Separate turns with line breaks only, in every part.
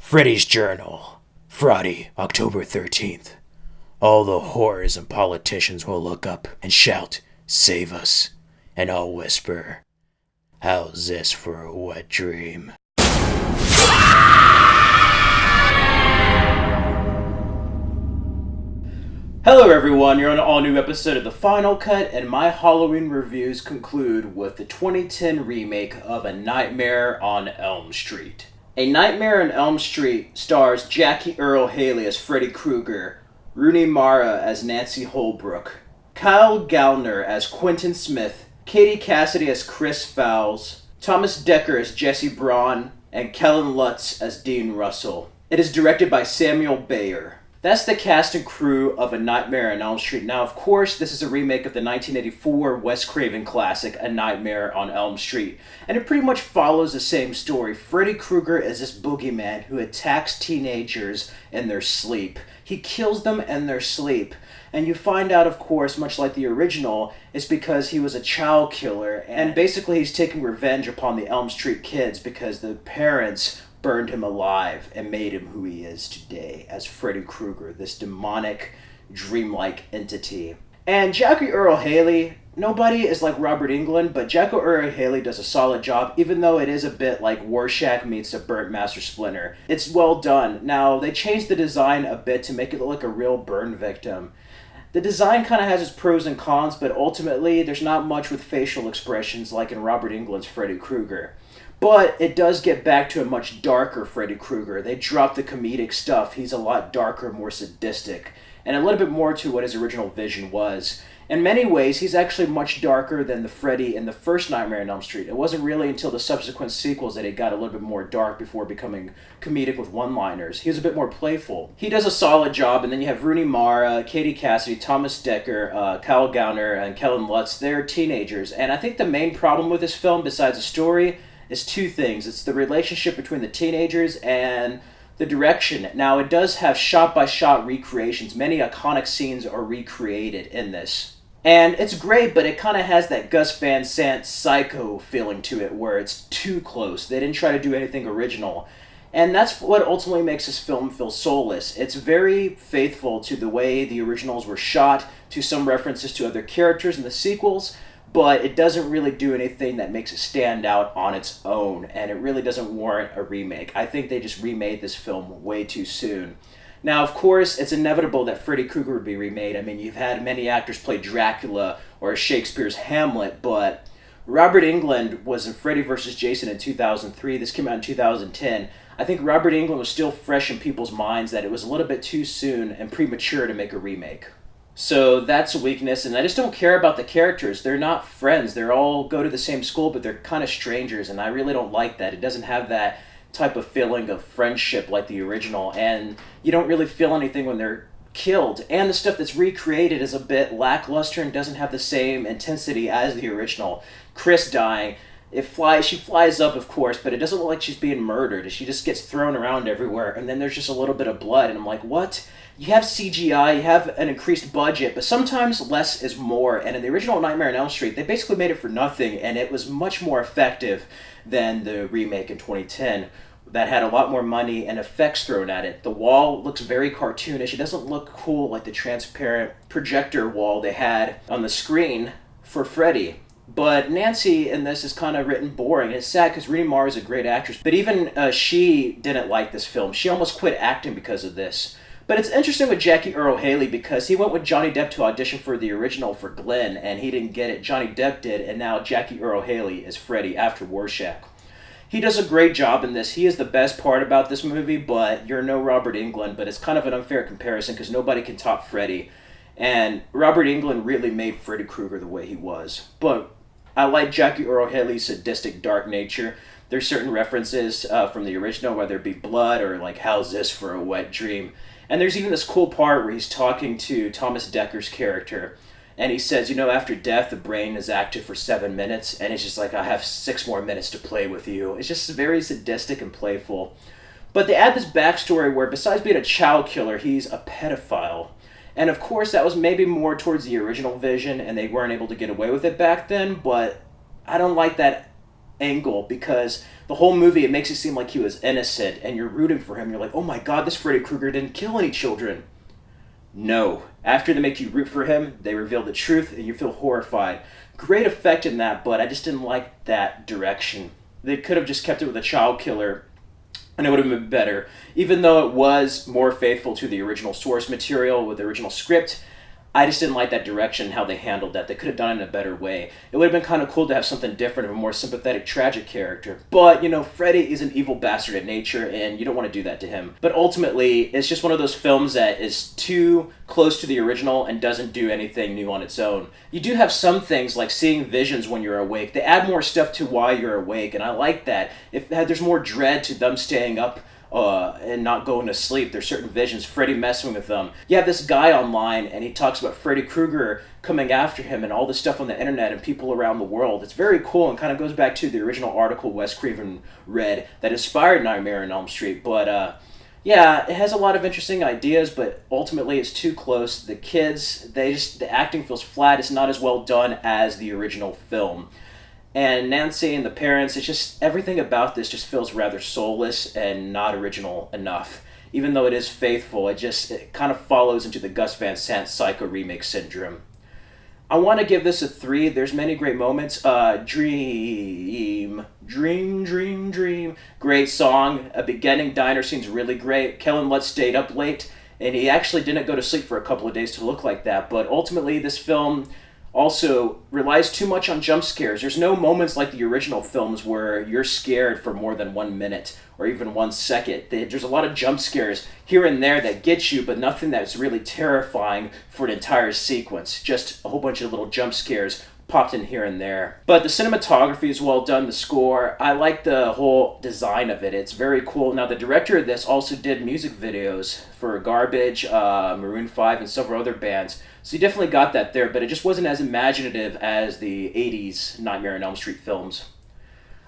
Freddy's Journal, Friday, October 13th. All the whores and politicians will look up and shout, "Save us," and I'll whisper, "How's this for a wet dream?" Hello everyone, you're on an all-new episode of The Final Cut, and my Halloween reviews conclude with the 2010 remake of A Nightmare on Elm Street. A Nightmare on Elm Street stars Jackie Earle Haley as Freddy Krueger, Rooney Mara as Nancy Holbrook, Kyle Gallner as Quentin Smith, Katie Cassidy as Chris Fowles, Thomas Dekker as Jesse Braun, and Kellen Lutz as Dean Russell. It is directed by Samuel Bayer. That's the cast and crew of A Nightmare on Elm Street. Now, of course, this is a remake of the 1984 Wes Craven classic, A Nightmare on Elm Street. And it pretty much follows the same story. Freddy Krueger is this boogeyman who attacks teenagers in their sleep. He kills them in their sleep. And you find out, of course, much like the original, it's because he was a child killer. And basically he's taking revenge upon the Elm Street kids because the parents burned him alive and made him who he is today as Freddy Krueger, this demonic, dreamlike entity. And Jackie Earle Haley, nobody is like Robert Englund, but Jackie Earle Haley does a solid job, even though it is a bit like Rorschach meets a burnt Master Splinter. It's well done. Now, they changed the design a bit to make it look like a real burn victim. The design kind of has its pros and cons, but ultimately, there's not much with facial expressions like in Robert Englund's Freddy Krueger. But it does get back to a much darker Freddy Krueger. They dropped the comedic stuff. He's a lot darker, more sadistic, and a little bit more to what his original vision was. In many ways, he's actually much darker than the Freddy in the first Nightmare on Elm Street. It wasn't really until the subsequent sequels that it got a little bit more dark before becoming comedic with one-liners. He was a bit more playful. He does a solid job, and then you have Rooney Mara, Katie Cassidy, Thomas Dekker, Kyle Gallner, and Kellen Lutz. They're teenagers, and I think the main problem with this film, besides the story, is two things. It's the relationship between the teenagers and the direction. Now, it does have shot-by-shot recreations. Many iconic scenes are recreated in this. And it's great, but it kind of has that Gus Van Sant Psycho feeling to it, where it's too close. They didn't try to do anything original. And that's what ultimately makes this film feel soulless. It's very faithful to the way the originals were shot, to some references to other characters in the sequels, but it doesn't really do anything that makes it stand out on its own, and it really doesn't warrant a remake. I think they just remade this film way too soon. Now, of course, it's inevitable that Freddy Krueger would be remade. I mean, you've had many actors play Dracula or Shakespeare's Hamlet, but Robert Englund was in Freddy vs. Jason in 2003. This came out in 2010. I think Robert Englund was still fresh in people's minds that it was a little bit too soon and premature to make a remake. So that's a weakness, and I just don't care about the characters. They're not friends. They're all go to the same school, but they're kind of strangers, and I really don't like that. It doesn't have that type of feeling of friendship like the original, and you don't really feel anything when they're killed. And the stuff that's recreated is a bit lackluster and doesn't have the same intensity as the original. Chris dying, she flies up, of course, but it doesn't look like she's being murdered. She just gets thrown around everywhere, and then there's just a little bit of blood, and I'm like, what? You have CGI, you have an increased budget, but sometimes less is more. And in the original Nightmare on Elm Street, they basically made it for nothing, and it was much more effective than the remake in 2010 that had a lot more money and effects thrown at it. The wall looks very cartoonish. It doesn't look cool like the transparent projector wall they had on the screen for Freddy. But Nancy in this is kind of written boring. It's sad because Rooney Mara is a great actress, but even she didn't like this film. She almost quit acting because of this. But it's interesting with Jackie Earle Haley because he went with Johnny Depp to audition for the original for Glenn, and he didn't get it. Johnny Depp did, and now Jackie Earle Haley is Freddy after Rorschach. He does a great job in this. He is the best part about this movie, but you're no Robert Englund, but it's kind of an unfair comparison because nobody can top Freddy. And Robert Englund really made Freddy Krueger the way he was. But I like Jackie Earle Haley's sadistic, dark nature. There's certain references from the original, whether it be blood or like, how's this for a wet dream? And there's even this cool part where he's talking to Thomas Dekker's character, and he says, after death, the brain is active for 7 minutes, and it's just like, I have 6 more minutes to play with you. It's just very sadistic and playful. But they add this backstory where, besides being a child killer, he's a pedophile. And of course, that was maybe more towards the original vision, and they weren't able to get away with it back then, but I don't like that angle, because the whole movie, it makes it seem like he was innocent and you're rooting for him. You're like, oh my god, this Freddy Krueger didn't kill any children. No. After they make you root for him, they reveal the truth and you feel horrified. Great effect in that, but I just didn't like that direction. They could have just kept it with a child killer and it would have been better. Even though it was more faithful to the original source material with the original script, I just didn't like that direction, how they handled that. They could have done it in a better way. It would have been kind of cool to have something different, of a more sympathetic, tragic character. But, you know, Freddy is an evil bastard at nature, and you don't want to do that to him. But ultimately, it's just one of those films that is too close to the original and doesn't do anything new on its own. You do have some things, like seeing visions when you're awake. They add more stuff to why you're awake, and I like that. If there's more dread to them staying up and not going to sleep. There's certain visions, Freddy messing with them. You have this guy online, and he talks about Freddy Krueger coming after him and all this stuff on the internet and people around the world. It's very cool and kind of goes back to the original article Wes Craven read that inspired Nightmare on Elm Street. But yeah, it has a lot of interesting ideas, but ultimately it's too close. The kids, the acting feels flat. It's not as well done as the original film. And Nancy and the parents, it's just, everything about this just feels rather soulless and not original enough. Even though it is faithful, it kind of follows into the Gus Van Sant Psycho remake syndrome. I want to give this a 3. There's many great moments. Dream. Great song. A beginning diner scene's really great. Kellen Lutz stayed up late, and he actually didn't go to sleep for a couple of days to look like that. But ultimately, this film also relies too much on jump scares. There's no moments like the original films where you're scared for more than 1 minute or even 1 second. There's a lot of jump scares here and there that get you, but nothing that's really terrifying for an entire sequence. Just a whole bunch of little jump scares popped in here and there. But the cinematography is well done, the score. I like the whole design of it. It's very cool. Now, the director of this also did music videos for Garbage, Maroon 5, and several other bands. So he definitely got that there, but it just wasn't as imaginative as the 80s Nightmare on Elm Street films.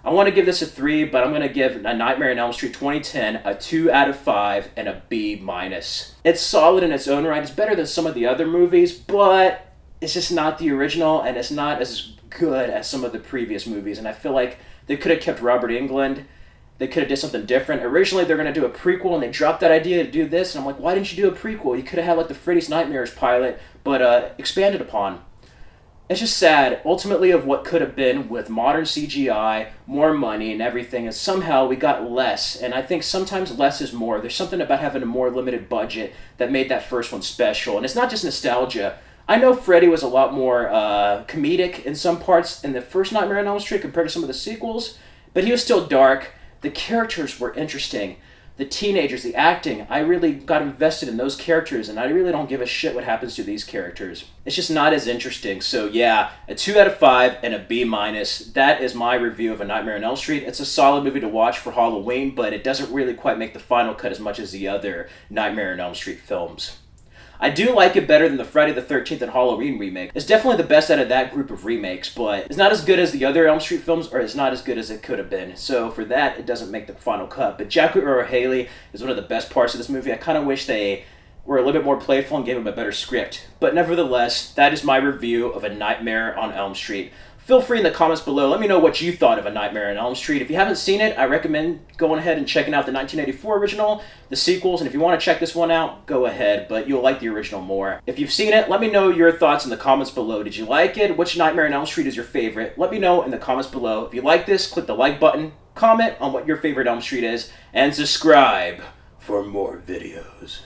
I want to give this a 3, but I'm going to give A Nightmare on Elm Street 2010 a 2 out of 5 and a B-. It's solid in its own right. It's better than some of the other movies, but it's just not the original, and it's not as good as some of the previous movies. And I feel like they could have kept Robert Englund. They could have did something different. Originally, they're going to do a prequel, and they dropped that idea to do this. And I'm like, why didn't you do a prequel? You could have had like the Freddy's Nightmares pilot, but expanded upon. It's just sad, ultimately, of what could have been with modern CGI, more money and everything, and somehow we got less. And I think sometimes less is more. There's something about having a more limited budget that made that first one special. And it's not just nostalgia. I know Freddy was a lot more comedic in some parts in the first Nightmare on Elm Street compared to some of the sequels, but he was still dark. The characters were interesting. The teenagers, the acting, I really got invested in those characters, and I really don't give a shit what happens to these characters. It's just not as interesting. So yeah, a 2 out of 5 and a B-. That is my review of A Nightmare on Elm Street. It's a solid movie to watch for Halloween, but it doesn't really quite make the final cut as much as the other Nightmare on Elm Street films. I do like it better than the Friday the 13th and Halloween remake. It's definitely the best out of that group of remakes, but it's not as good as the other Elm Street films, or it's not as good as it could have been. So for that, it doesn't make the final cut. But Jackie Earle Haley is one of the best parts of this movie. I kind of wish they were a little bit more playful and gave him a better script. But nevertheless, that is my review of A Nightmare on Elm Street. Feel free in the comments below. Let me know what you thought of A Nightmare on Elm Street. If you haven't seen it, I recommend going ahead and checking out the 1984 original, the sequels, and if you want to check this one out, go ahead, but you'll like the original more. If you've seen it, let me know your thoughts in the comments below. Did you like it? Which Nightmare on Elm Street is your favorite? Let me know in the comments below. If you like this, click the like button, comment on what your favorite Elm Street is, and subscribe for more videos.